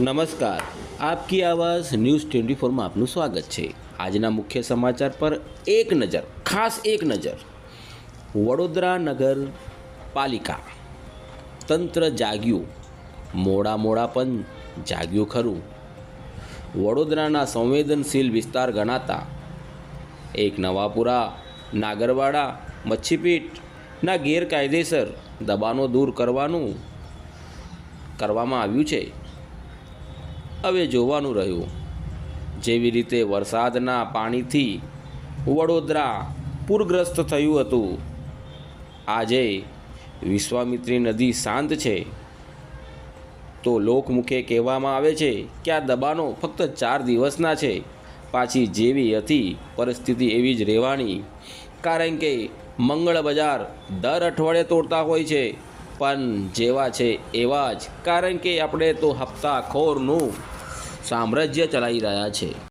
નમસ્કાર, આપકી આવાઝ ન્યૂઝ 24માં આપનું સ્વાગત છે। આજના મુખ્ય સમાચાર પર એક નજર, ખાસ એક નજર। વડોદરા નગરપાલિકા તંત્ર જાગ્યું, મોડા પણ જાગ્યું ખરું। વડોદરાના સંવેદનશીલ વિસ્તાર ગણાતા એક નવાપુરા નાગરવાડા મચ્છીપીટના ગેરકાયદેસર દબાણો દૂર કરવામાં આવ્યું છે। હવે જોવાનું રહ્યું જેવી રીતે વરસાદના પાણીથી વડોદરા પૂરગ્રસ્ત થયું હતું, આજે વિશ્વામિત્રી નદી શાંત છે તો લોકમુખે કહેવામાં આવે છે કે આ દબાણો ફક્ત 4 દિવસના છે, પાછી જેવી હતી પરિસ્થિતિ એવી જ રહેવાની। કારણ કે મંગળ બજાર દર અઠવાડિયે તોડતા હોય છે, પણ જેવા છે એવા જ, કારણ કે આપણે તો હપ્તાખોરનું સામ્રાજ્ય ચલાવી રહ્યા છે।